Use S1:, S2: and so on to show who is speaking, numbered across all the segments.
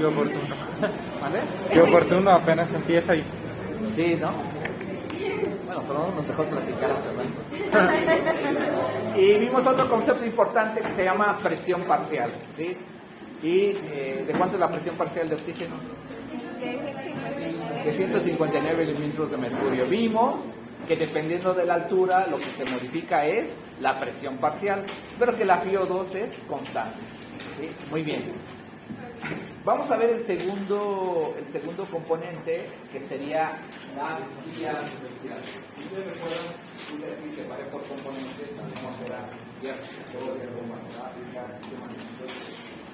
S1: Qué oportuno.
S2: ¿Vale?
S1: Qué oportuno, apenas empieza y...
S2: Sí, ¿no? Bueno, pero no nos dejó platicar hace rato. Y vimos otro concepto importante que se llama presión parcial, ¿sí? ¿Y de cuánto es la presión parcial de oxígeno? De 159 milímetros de mercurio. Vimos que dependiendo de la altura lo que se modifica es la presión parcial, pero que la PO2 es constante, ¿sí? Muy bien. Vamos a ver el segundo componente, que sería las vías respiratorias. Si ustedes recuerdan, ustedes sí separé por componentes, cómo será vías respiratorias, bombas torácicas, sistema nervioso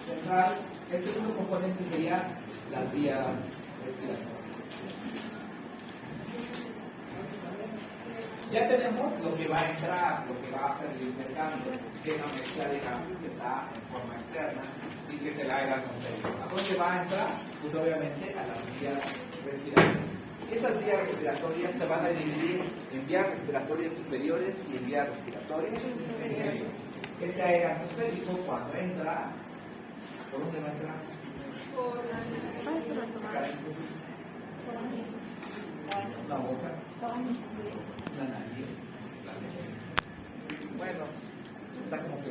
S2: central. El segundo componente sería las vías respiratorias. Ya tenemos lo que va a entrar, lo que va a hacer el intercambio de una mezcla de gases que está en forma externa, sin que se la haga atmosférico. ¿A dónde va a entrar? Pues obviamente a las vías respiratorias. Estas vías respiratorias se van a dividir en vías respiratorias superiores y en vías respiratorias inferiores. Este aire atmosférico, cuando entra, ¿por dónde va a entrar? Por la boca. La nariz. Bueno, está como que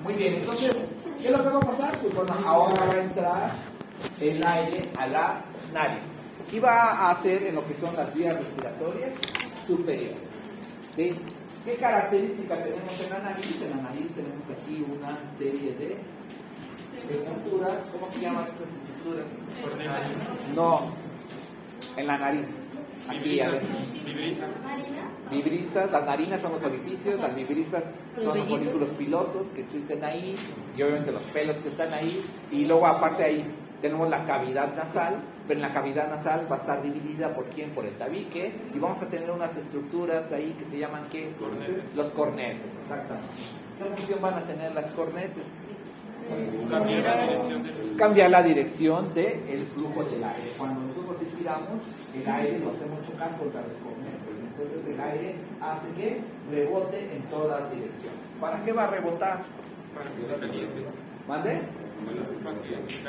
S2: muy bien. Entonces, ¿qué es lo que va a pasar? Pues bueno, ahora va a entrar el aire a las narices y va a hacer en lo que son las vías respiratorias superiores, ¿sí? ¿Qué característica tenemos en la nariz? En la nariz tenemos aquí una serie de estructuras. ¿Cómo se llaman esas estructuras? No, en la nariz. Aquí adentro. Vibrisas, las narinas son los orificios, las vibrisas son los folículos pilosos que existen ahí, y obviamente los pelos que están ahí, y luego aparte ahí tenemos la cavidad nasal, pero en la cavidad nasal va a estar dividida por quién, por el tabique, y vamos a tener unas estructuras ahí que se llaman ¿qué? Cornetes. Los cornetes, exactamente. ¿Qué función van a tener las cornetes? Cambiar la dirección del flujo del aire. Cuando nosotros inspiramos, el aire lo hacemos chocar contra los cornetes. Entonces el aire hace que rebote en todas direcciones. ¿Para qué va a rebotar?
S1: Para que se caliente.
S2: ¿Mande?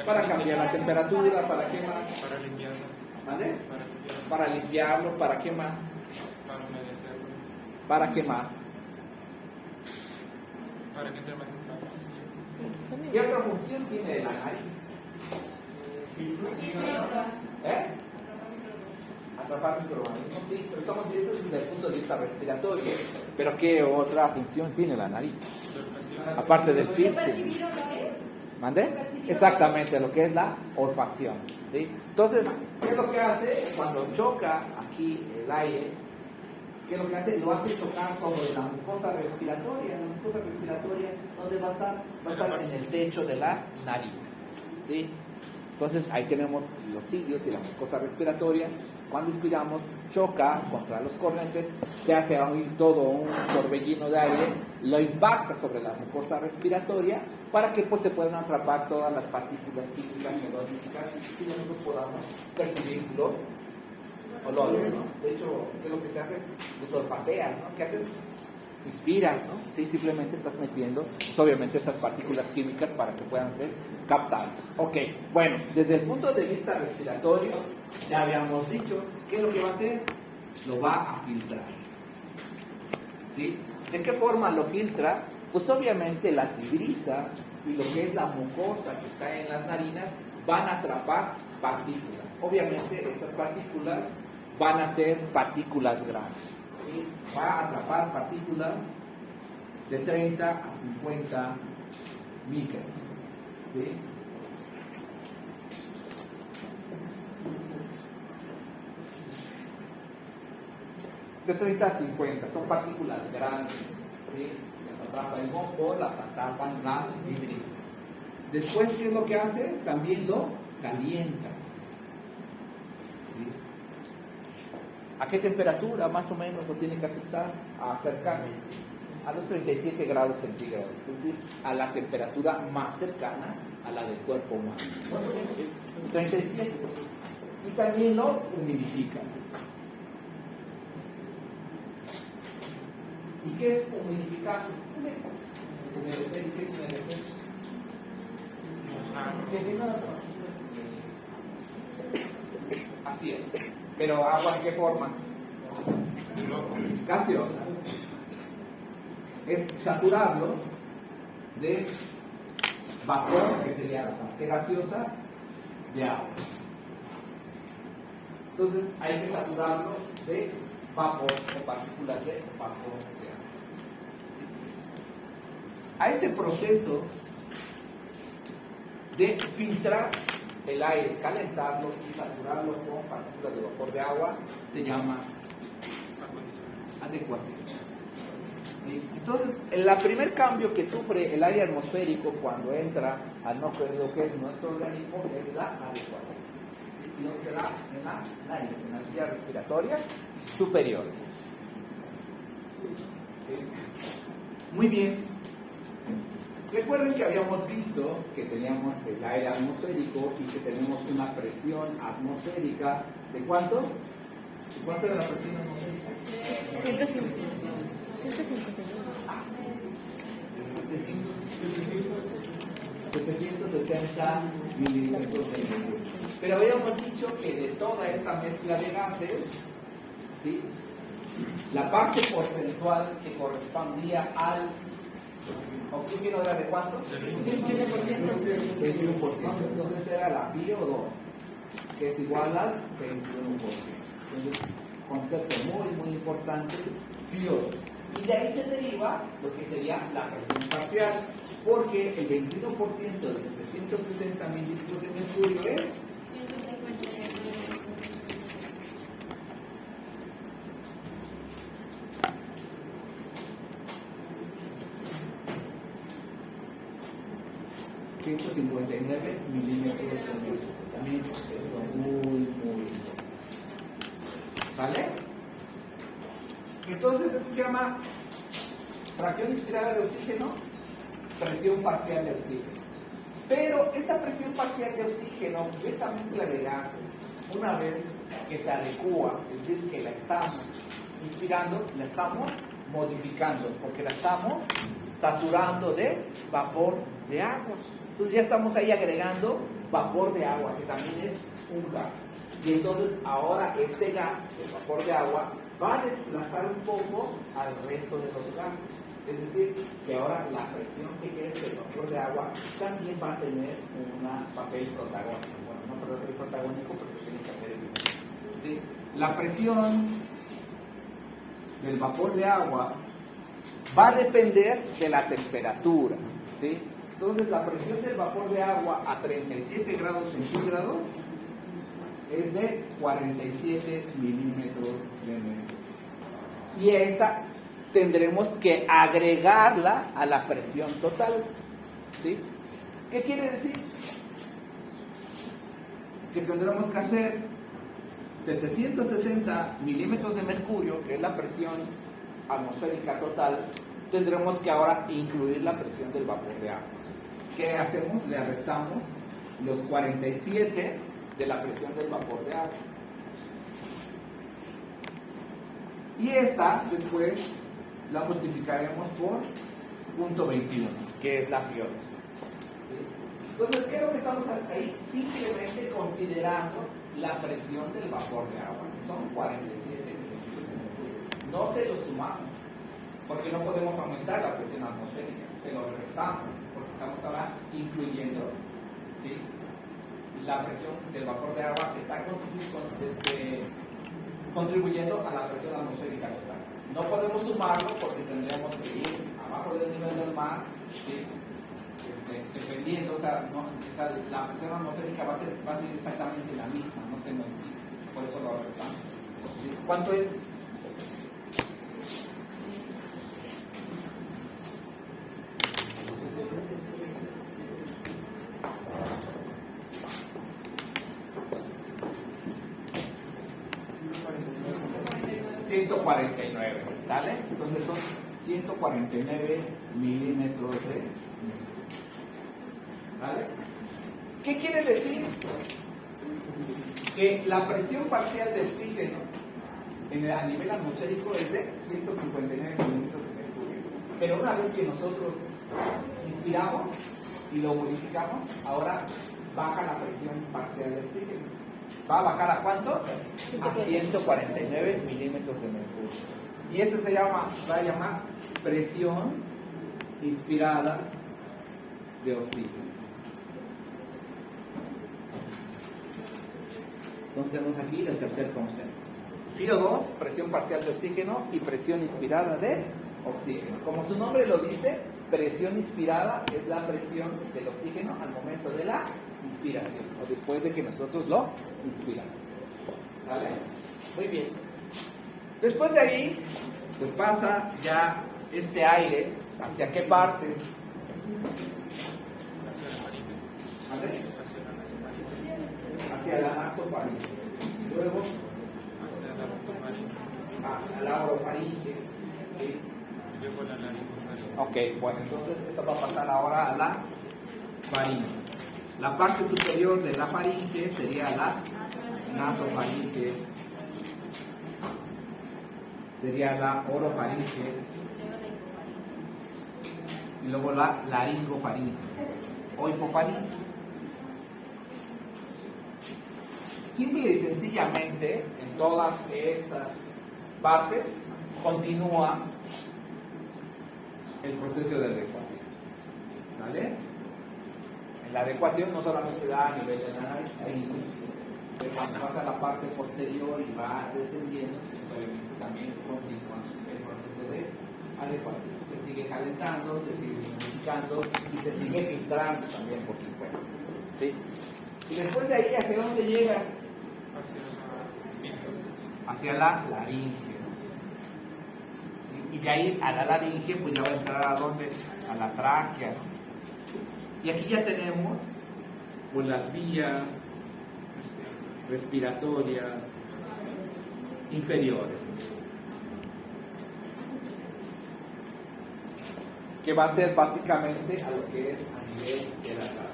S2: Para cambiar la temperatura, ¿para qué más?
S1: Para limpiarlo.
S2: ¿Mande? Para limpiarlo, ¿para qué más?
S1: Para humedecerlo.
S2: ¿Para qué más?
S1: Para que entre más espacio.
S2: ¿Qué otra función tiene la nariz? ¿Eh? Atrapar microorganismos, sí, pero estamos viendo eso desde el punto de vista respiratorio. Pero ¿qué otra función tiene la nariz? Aparte del piercing. ¿Mande? Exactamente, lo que es la olfacción, ¿sí? Entonces, ¿qué es lo que hace cuando choca aquí el aire? ¿Qué es lo que hace? Lo hace chocar sobre la mucosa respiratoria. La mucosa respiratoria, ¿dónde va a estar? Va a estar en el techo de las narinas, ¿sí? Entonces ahí tenemos los cilios y la mucosa respiratoria. Cuando inspiramos, choca contra los cornetes, se hace ahí todo un torbellino de aire, lo impacta sobre la mucosa respiratoria para que pues se puedan atrapar todas las partículas químicas melódicas y nosotros podamos percibir los olores, ¿no? De hecho, ¿qué es lo que se hace? Pues olfateas, ¿no? ¿Qué haces? Inspiras, ¿no? Sí, simplemente estás metiendo, pues, obviamente, esas partículas químicas para que puedan ser captadas. Ok, bueno, desde el punto de vista respiratorio, ya habíamos dicho, ¿qué es lo que va a hacer? Lo va a filtrar, ¿sí? ¿De qué forma lo filtra? Pues obviamente las vibrisas y lo que es la mucosa que está en las narinas van a atrapar partículas. Obviamente estas partículas van a ser partículas grandes, ¿sí? Va a atrapar partículas de 30 a 50 micras, ¿sí? De 30 a 50, son partículas grandes, ¿sí? Las atrapa el moco, las atrapan las vibrisas. Después, ¿qué es lo que hace? También lo calienta. ¿A qué temperatura más o menos lo tiene que aceptar? A acercar a los 37 grados centígrados, es decir, a la temperatura más cercana a la del cuerpo humano. ¿Sí? 37. Y también lo humidifica. ¿Y qué es humidificar? Humedecer. ¿Y qué es humedecer?
S1: Ah,
S2: Así es. Pero agua en qué forma?
S1: y luego,
S2: Gaseosa. Es saturarlo de vapor, que sería la parte gaseosa, de agua. Entonces hay que saturarlo de vapor o partículas de vapor de agua. ¿Sí? A este proceso de filtrar el aire, calentarlo y saturarlo con partículas de vapor de agua se llama adecuación. ¿Sí? Entonces, el primer cambio que sufre el aire atmosférico cuando entra a lo que es nuestro organismo es la adecuación. ¿Sí? Y lo que se da en la nariz, en las vías respiratorias superiores. ¿Sí? Muy bien. Recuerden que habíamos visto que teníamos el aire atmosférico y que tenemos una presión atmosférica ¿de cuánto? ¿De cuánto era la presión atmosférica? 760 milímetros de mercurio. Pero habíamos dicho que de toda esta mezcla de gases, ¿sí?, la parte porcentual que correspondía al oxígeno era de cuánto? 21%. Entonces era la PO2, que es igual al 21%. Entonces, concepto muy importante, PO2. Y de ahí se deriva lo que sería la presión parcial, porque el 21% de 760 mililitros de mercurio es 159 milímetros de mercurio. También es muy importante. ¿Sale? Entonces eso se llama fracción inspirada de oxígeno, presión parcial de oxígeno. Pero esta presión parcial de oxígeno, esta mezcla de gases, una vez que se adecua, es decir, que la estamos inspirando, la estamos modificando, porque la estamos saturando de vapor de agua. Entonces ya estamos ahí agregando vapor de agua, que también es un gas. Y entonces ahora este gas, el vapor de agua, va a desplazar un poco al resto de los gases. Es decir, que ahora la presión que ejerce el vapor de agua también va a tener un papel protagónico. Bueno, no papel protagónico, pero se tiene que hacer evidente. ¿Sí? La presión del vapor de agua va a depender de la temperatura. ¿Sí? Entonces, la presión del vapor de agua a 37 grados centígrados es de 47 milímetros de mercurio. Y esta tendremos que agregarla a la presión total. ¿Sí? ¿Qué quiere decir? Que tendremos que hacer 760 milímetros de mercurio, que es la presión atmosférica total, tendremos que ahora incluir la presión del vapor de agua. ¿Qué hacemos? Le restamos los 47 de la presión del vapor de agua. Y esta después la multiplicaremos por 0.21, que es la PO2. ¿Sí? Entonces, ¿qué es lo que estamos ahí? Simplemente considerando la presión del vapor de agua, que son 47 milímetros de mercurio. No se lo sumamos, porque no podemos aumentar la presión atmosférica, se lo restamos, porque estamos ahora incluyendo, ¿sí?, la presión del vapor de agua está contribuyendo a la presión atmosférica total. No podemos sumarlo porque tendríamos que ir abajo del nivel del mar, ¿sí?, dependiendo, la presión atmosférica va a ser exactamente la misma, no se modifica, por eso lo restamos. ¿Sí? ¿Cuánto es? $149, ¿sale? Entonces son 149 milímetros de mercurio. ¿Vale? ¿Qué quiere decir? Que la presión parcial de oxígeno a nivel atmosférico es de 159 milímetros de mercurio. Pero una vez que nosotros inspiramos, y lo modificamos, ahora baja la presión parcial del oxígeno. ¿Va a bajar a cuánto? A 149 milímetros de mercurio. Y este va a llamar presión inspirada de oxígeno. Entonces tenemos aquí el tercer concepto. Filo 2, presión parcial de oxígeno y presión inspirada de oxígeno. Como su nombre lo dice, presión inspirada es la presión del oxígeno al momento de la inspiración o después de que nosotros lo inspiramos. ¿Sale? Muy bien. Después de ahí, pues pasa ya este aire, ¿hacia qué parte? ¿Vale? Hacia la nasofaringe. Luego a la orofaringe. ¿Sí? Ok, bueno, entonces esto va a pasar ahora a la faringe. La parte superior de la faringe sería la nasofaringe. Sería la orofaringe. Y luego la laringofaringe o hipofaringe. Simple y sencillamente, en todas estas partes continúa el proceso de adecuación. ¿Vale? En la adecuación no solamente se da a nivel de la nariz, pero cuando pasa a la parte posterior y va descendiendo, pues obviamente también continúa el proceso de adecuación. Se sigue calentando, se sigue modificando y se sigue filtrando también, por supuesto. ¿Sí? Y después de ahí, ¿hacia dónde llega? Hacia la laringe. ¿Sí? Y de ahí a la laringe, pues ya va a entrar a dónde? A la tráquea. Y aquí ya tenemos pues las vías respiratorias inferiores, que va a ser básicamente a lo que es a nivel de la tráquea.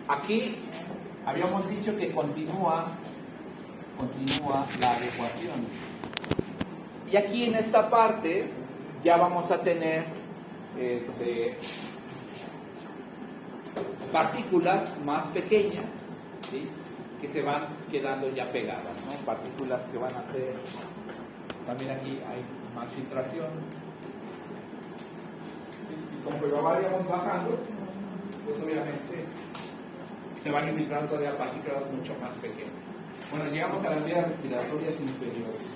S2: Aquí habíamos dicho que continúa la adecuación. Y aquí en esta parte ya vamos a tener partículas más pequeñas, ¿sí? Que se van quedando ya pegadas, ¿no? Partículas que van a ser, también aquí hay más filtración. Y como vayamos bajando, pues obviamente se van infiltrando todavía partículas mucho más pequeñas. Bueno, llegamos a las vías respiratorias inferiores.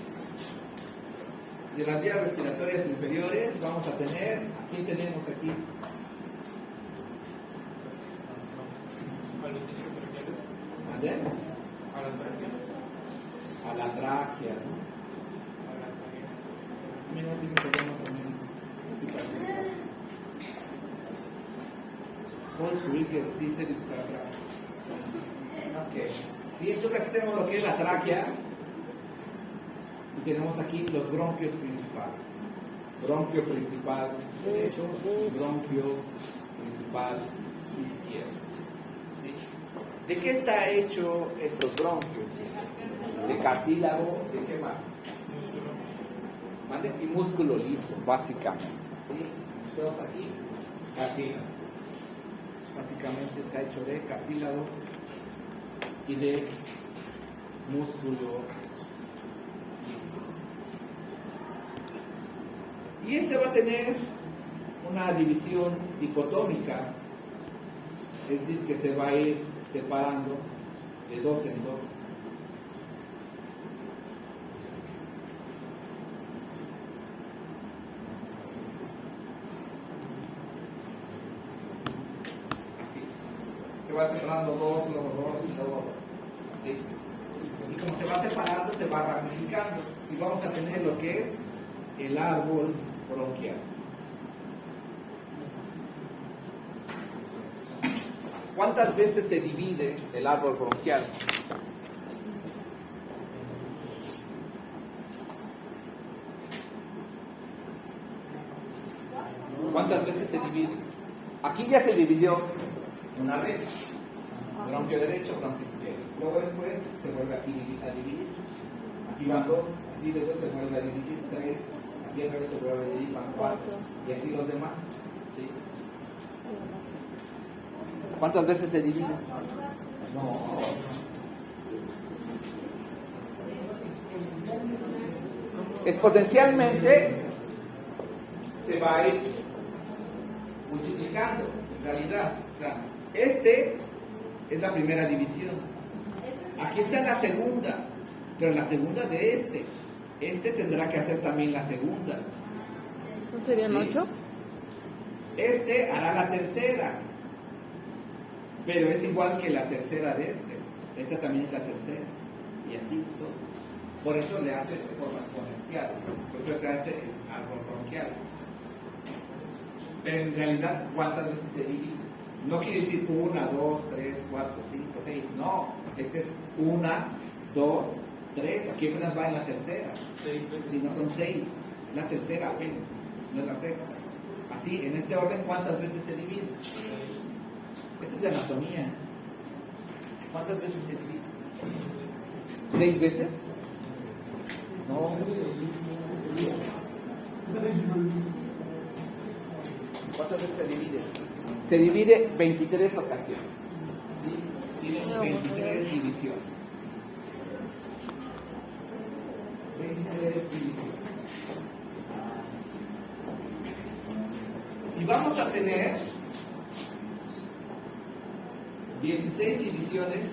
S2: De las vías respiratorias inferiores vamos a tener, aquí tenemos aquí. ¿Vale? A la tráquea, ¿no? Mira, así me quedó más o menos. Así parece. Puedo descubrir que sí se dibuja atrás. Ok. Sí, entonces aquí tenemos lo que es la tráquea y tenemos aquí los bronquios principales. Bronquio principal derecho, bronquio principal izquierdo. ¿Sí? ¿De qué está hecho estos bronquios? De cartílago, ¿de qué más? ¿Mande? Y músculo liso, básicamente. ¿Sí? Tenemos aquí cartílago. Básicamente está hecho de cartílago y de músculo liso. Y este va a tener una división dicotómica, es decir, que se va a ir separando de dos en dos. Se va separando dos, luego dos y luego dos. ¿Sí? Y como se va separando, se va ramificando. Y vamos a tener lo que es el árbol bronquial. ¿Cuántas veces se divide el árbol bronquial? ¿Cuántas veces se divide? Aquí ya se dividió una vez. Bronquio derecho, bronquio izquierdo. Luego después se vuelve aquí a dividir. Aquí van 2, aquí de 2 se vuelve a dividir 3, aquí otra vez se vuelve a dividir, van 4. Y así los demás. ¿Sí? ¿Cuántas veces se divide? No. Exponencialmente se va a ir multiplicando, en realidad. O sea, este es la primera división. Aquí está la segunda, pero la segunda de este. Este tendrá que hacer también la segunda.
S3: ¿No serían 8?
S2: Este hará la tercera, pero es igual que la tercera de este. Esta también es la tercera. Y así todos. Por eso le hace de forma exponencial. Por eso se hace árbol bronquial. Pero en realidad, ¿cuántas veces se divide? No quiere decir 1, 2, 3, 4, 5, 6. No. Este es 1, 2, 3. Aquí apenas va en la tercera.
S1: 6 veces.
S2: Si no son 6. La tercera apenas. No es la sexta. Así, en este orden, ¿cuántas veces se divide?
S1: 6.
S2: Esa es de anatomía. ¿Cuántas veces se divide? 6 veces. No. ¿Cuántas veces se divide? Se divide 23 ocasiones. ¿Sí? Tiene 23 divisiones. 23 divisiones. Y vamos a tener 16 divisiones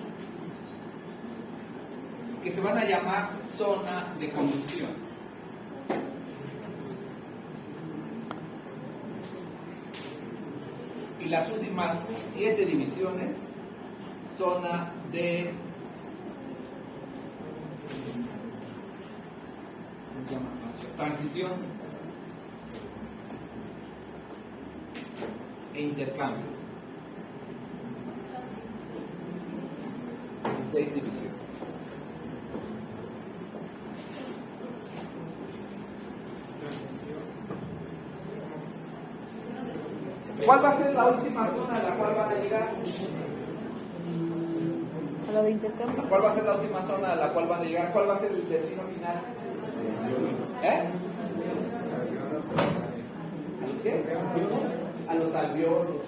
S2: que se van a llamar zona de conducción. Y las últimas 7 divisiones, zona de ¿cómo se llama? Transición e intercambio. 16 divisiones. ¿Cuál va a ser la última zona a la cual van a llegar?
S3: ¿A la de intercambio?
S2: ¿Cuál va a ser la última zona a la cual van a llegar? ¿Cuál va a ser el destino final? ¿A los qué? A los alveolos.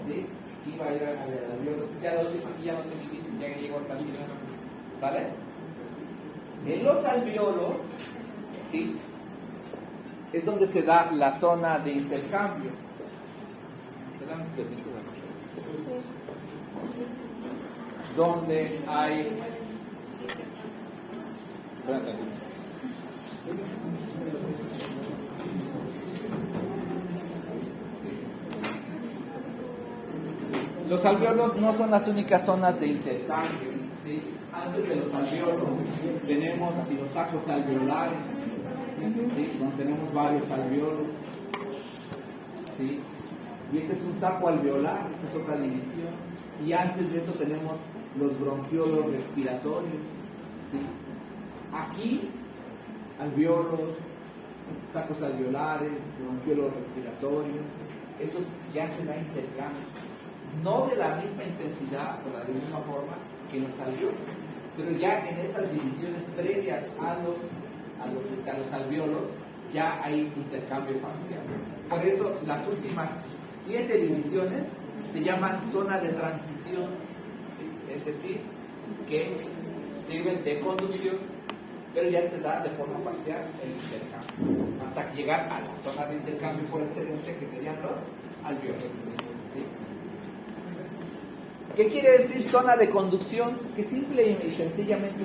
S2: ¿Sí? Aquí va a llegar a los alveolos. Ya la última, aquí ya no se divide, ya llegó hasta aquí. ¿Sale? En los alveolos, ¿sí? Es donde se da la zona de intercambio. ¿Me dan permiso? Donde hay... Espérate. Los alveolos no son las únicas zonas de intercambio. ¿Sí? Antes de los alveolos tenemos los sacos alveolares, ¿sí? Donde tenemos varios alveolos. ¿Sí? Y este es un saco alveolar, esta es otra división. Y antes de eso tenemos los bronquiolos respiratorios. ¿Sí? Aquí, alveolos, sacos alveolares, bronquiolos respiratorios, esos ya se da intercambio. No de la misma intensidad o de la misma forma que en los alveolos, pero ya en esas divisiones previas a los alveolos ya hay intercambio parcial. Por eso las últimas 7 divisiones se llaman zona de transición, ¿sí? Es decir, que sirven de conducción, pero ya se da de forma parcial el intercambio, hasta llegar a la zona de intercambio por excelencia, que serían los alveolos, ¿sí? ¿Qué quiere decir zona de conducción? Que simple y sencillamente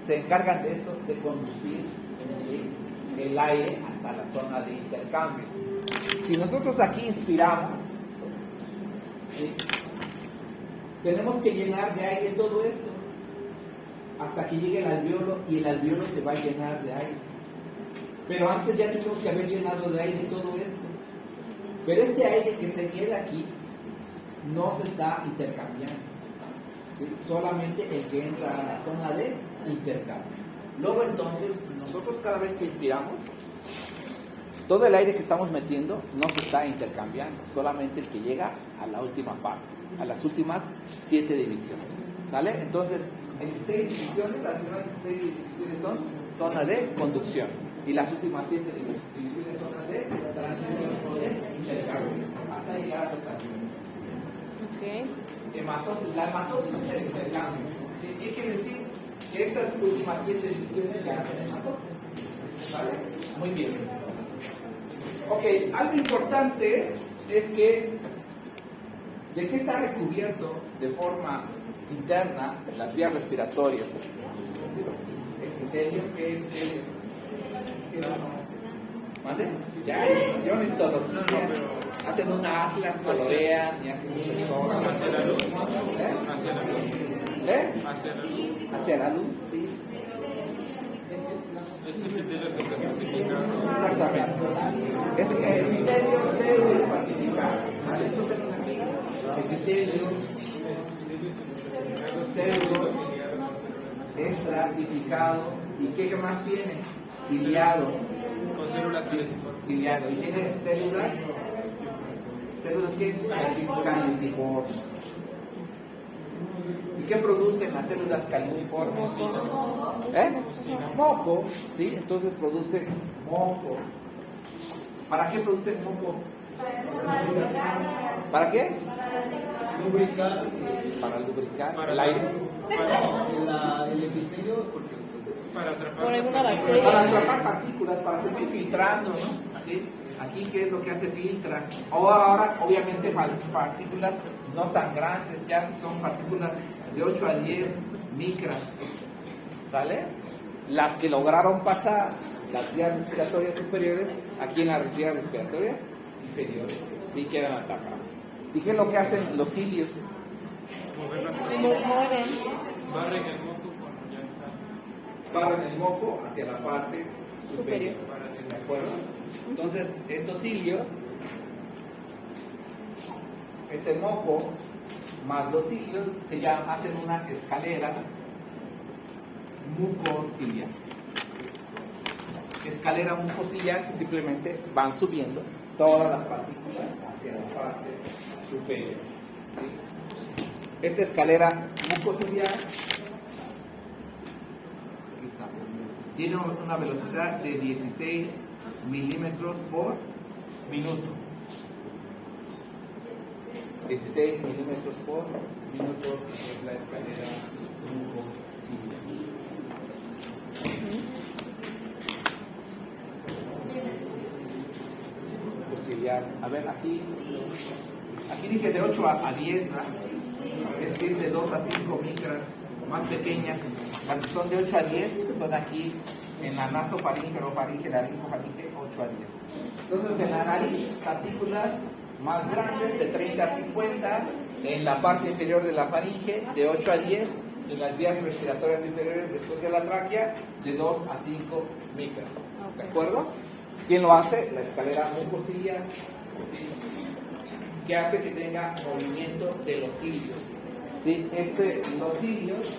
S2: se encargan de eso, de conducir, ¿sí?, el aire hasta la zona de intercambio. Si nosotros aquí inspiramos, ¿sí?, tenemos que llenar de aire todo esto hasta que llegue el alveolo, y el alveolo se va a llenar de aire. Pero antes ya tenemos que haber llenado de aire todo esto. Pero este aire que se queda aquí no se está intercambiando, ¿sí? Solamente el que entra a la zona de intercambio. Luego entonces, nosotros cada vez que inspiramos, todo el aire que estamos metiendo no se está intercambiando, solamente el que llega a la última parte, a las últimas 7 divisiones. ¿Sale? Entonces, en 16 divisiones, las primeras 16 divisiones son las de conducción y las últimas 7 divisiones son las de transición o de intercambio, hasta llegar a los aviones.
S3: Ok.
S2: La hematosis es el intercambio. ¿Sí? ¿Qué quiere decir? Que estas últimas 7 divisiones ya hacen hematosis. ¿Vale? Muy bien. Ok, algo importante es que ¿de qué está recubierto de forma interna las vías respiratorias? ¿Epitelio? ¿Qué? ¿Mande? Ya, yo necesito todo. Hacen una atlas, colorean y hacen muchas cosas.
S1: Hacia la luz.
S2: ¿Eh?
S1: Hacia la luz.
S2: ¿Eh?
S1: Hacia la luz.
S2: Hacia la luz, sí.
S1: Ese epitelio se clasifica.
S2: Exactamente. Es el epitelio se despartifica. ¿Vale? Esto tenemos aquí. Epitelio pseudo estratificado. ¿Y qué más tiene? Ciliado.
S1: Con células caliciformes.
S2: Ciliado. ¿Y tiene células? ¿Células qué? Caliciformes. ¿Y qué producen las células caliciformes? ¿Eh? Moco, ¿sí? Entonces produce moco. ¿Para qué produce moco? ¿Para qué?
S4: Lubricar
S2: Para lubricar
S1: Para
S2: el aire.
S4: el epitelio, porque
S1: Para atrapar.
S3: Por alguna
S2: Para
S3: bacteria.
S2: atrapar partículas, para seguir filtrando, ¿no? ¿Sí? Aquí, ¿qué es lo que hace? Filtra. O ahora, obviamente, partículas no tan grandes, ya son partículas de 8 a 10 micras. ¿Sale? Las que lograron pasar las vías respiratorias superiores, aquí en las vías respiratorias inferiores, sí quedan atacadas. ¿Y qué es lo que hacen los cilios?
S1: Moverla.
S3: Mueren.
S1: Barren el moco cuando ya está.
S2: Barren el moco hacia la parte superior.
S3: Superior.
S2: ¿De acuerdo? Entonces, estos cilios, este moco más los cilios hacen una escalera mucociliar. Escalera mucociliar que simplemente van subiendo todas las partículas hacia la parte superior. ¿Sí? Esta escalera mucociliar aquí está, tiene una velocidad de 16 milímetros por minuto. 16 milímetros por minuto es la escalera mucociliar. Mucociliar. A ver, aquí dije de 8 a 10, ¿verdad? Es que es de 2 a 5 micras más pequeñas. Las que son de 8 a 10 son aquí en la nasofaringe, orofaringe, laringofaringe, 8 a 10. Entonces en la nariz, partículas más grandes de 30 a 50, en la parte inferior de la faringe de 8 a 10, en las vías respiratorias inferiores después de la tráquea de 2 a 5 micras. ¿De acuerdo? ¿Quién lo hace? La escalera mucociliar, ¿sí? Que hace que tenga movimiento de los cilios. ¿Sí? Los cilios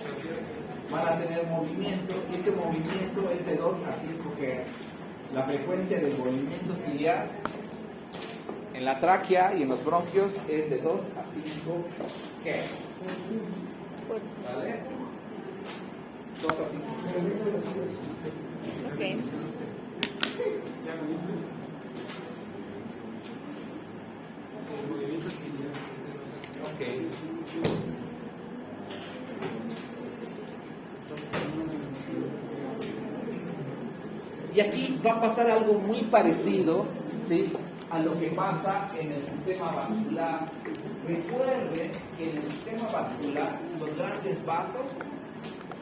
S2: van a tener movimiento y este movimiento es de 2 a 5 Hz. La frecuencia del movimiento ciliar en la tráquea y en los bronquios es de 2 a 5 Hz. ¿Vale? 2 a 5 Hz.
S3: Ok.
S1: Ya lo dices. El movimiento ciliar es de 2 a 5.
S2: Ok. Y aquí va a pasar algo muy parecido, ¿sí?, a lo que pasa en el sistema vascular. Recuerden que en el sistema vascular los grandes vasos,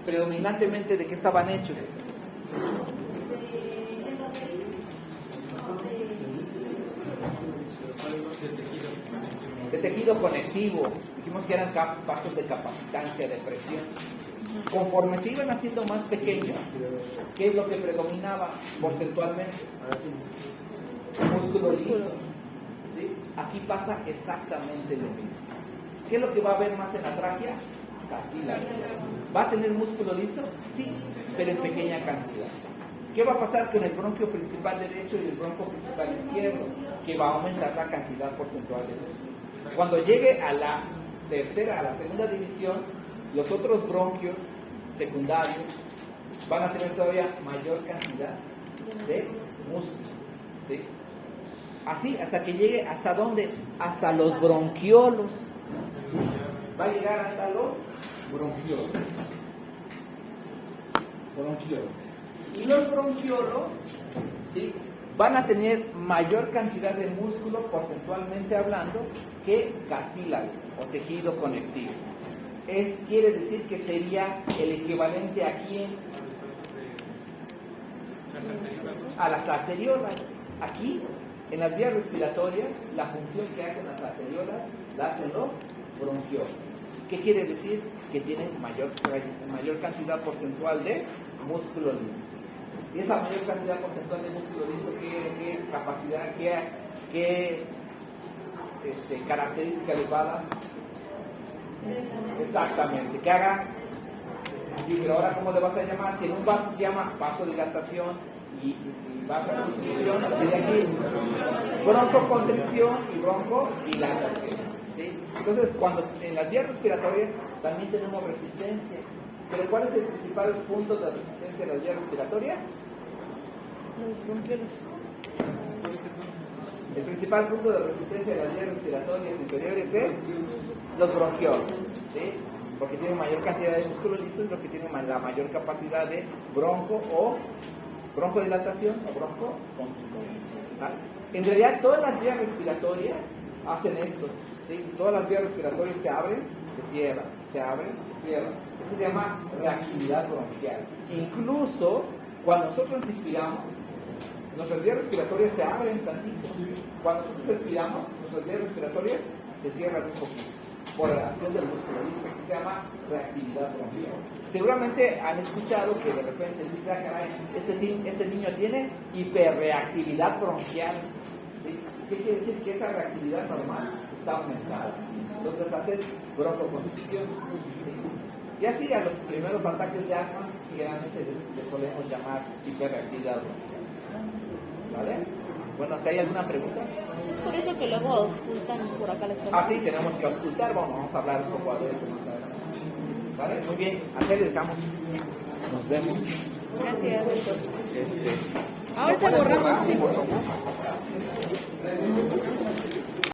S2: predominantemente, ¿de qué estaban hechos? De tejido conectivo. Dijimos que eran vasos de capacitancia, de presión. Conforme se iban haciendo más pequeños, ¿qué es lo que predominaba porcentualmente? Músculo liso. ¿Sí? Aquí pasa exactamente lo mismo. ¿Qué es lo que va a haber más en la tráquea? Cartílago. ¿Va a tener músculo liso? Sí, pero en pequeña cantidad. ¿Qué va a pasar con el bronquio principal derecho y el bronquio principal izquierdo? Que va a aumentar la cantidad porcentual de músculo. Cuando llegue a la tercera, a la segunda división, los otros bronquios secundarios van a tener todavía mayor cantidad de músculo, ¿sí? Así, hasta que llegue, ¿hasta dónde? Hasta los bronquiolos, ¿sí? Va a llegar hasta los bronquiolos. Y los bronquiolos, ¿sí?, van a tener mayor cantidad de músculo porcentualmente hablando que cartílago o tejido conectivo. Quiere decir que sería el equivalente aquí a las arteriolas. Aquí, en las vías respiratorias, la función que hacen las arteriolas la hacen los bronquiolos. ¿Qué quiere decir? Que tienen mayor cantidad porcentual de músculo liso. Y esa mayor cantidad porcentual de músculo liso, ¿qué capacidad, qué característica les va a dar? Exactamente, que haga. Sí, pero ahora, ¿cómo le vas a llamar? Si en un vaso se llama vasodilatación y vasoconstricción, sería aquí broncoconstricción y broncodilatación, ¿sí? Entonces, cuando en las vías respiratorias también tenemos resistencia. ¿Pero cuál es el principal punto de resistencia de las vías respiratorias?
S3: Los bronquiolos.
S2: El principal punto de resistencia de las vías respiratorias inferiores es los bronquiolos, ¿sí? Porque tienen mayor cantidad de músculo liso y lo que tiene la mayor capacidad de broncodilatación o broncoconstricción, ¿sale? En realidad, todas las vías respiratorias hacen esto, ¿sí? Todas las vías respiratorias se abren, se cierran, se abren, se cierran. Eso se llama reactividad bronquial. Incluso cuando nosotros inspiramos, nuestras vías respiratorias se abren tantito. Cuando nosotros expiramos, nuestras vías respiratorias se cierran un poquito por la acción del músculo liso, que se llama reactividad bronquial. Seguramente han escuchado que de repente dice, ah, caray, este niño tiene hiperreactividad bronquial, ¿sí? ¿Qué quiere decir? Que esa reactividad normal está aumentada. Entonces hace broncoconstricción, ¿sí? Y así a los primeros ataques de asma, generalmente les solemos llamar hiperreactividad bronquial. ¿Vale? Bueno, ¿hasta ahí alguna pregunta?
S3: Es por eso que luego ocultan por acá la zona.
S2: Ah, sí, tenemos que auscultar. Bueno, vamos a hablar un poco de eso más adelante. ¿Vale? Muy bien, a qué le dejamos. Nos vemos.
S3: Gracias.
S2: Este,
S3: Ahorita
S2: ¿no pueden
S3: borramos,
S2: borrar?
S3: sí.